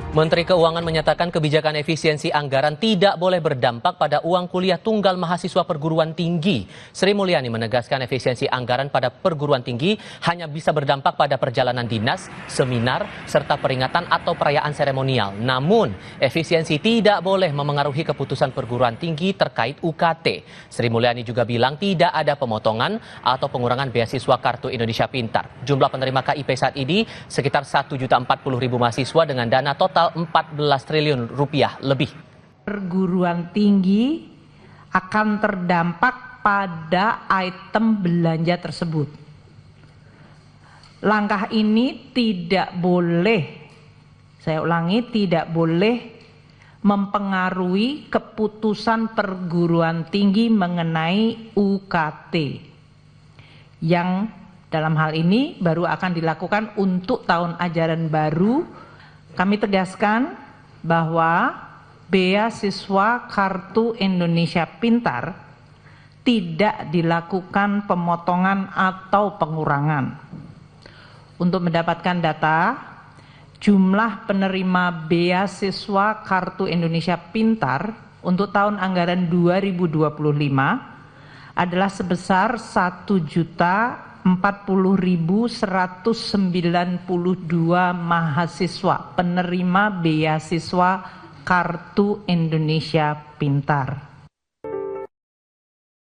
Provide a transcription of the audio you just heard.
Menteri Keuangan menyatakan kebijakan efisiensi anggaran tidak boleh berdampak pada uang kuliah tunggal mahasiswa perguruan tinggi. Sri Mulyani menegaskan efisiensi anggaran pada perguruan tinggi hanya bisa berdampak pada perjalanan dinas, seminar, serta peringatan atau perayaan seremonial. Namun, efisiensi tidak boleh memengaruhi keputusan perguruan tinggi terkait UKT. Sri Mulyani juga bilang tidak ada pemotongan atau pengurangan beasiswa Kartu Indonesia Pintar. Jumlah penerima KIP saat ini sekitar 1.040.000 mahasiswa dengan dana total 14 triliun rupiah lebih. Perguruan tinggi akan terdampak pada item belanja tersebut. Langkah ini tidak boleh, saya ulangi, tidak boleh mempengaruhi keputusan perguruan tinggi mengenai UKT yang dalam hal ini baru akan dilakukan untuk tahun ajaran baru. Kami tegaskan bahwa beasiswa Kartu Indonesia Pintar tidak dilakukan pemotongan atau pengurangan. Untuk mendapatkan data, jumlah penerima beasiswa Kartu Indonesia Pintar untuk tahun anggaran 2025 adalah sebesar 1.040.192 mahasiswa penerima beasiswa Kartu Indonesia Pintar.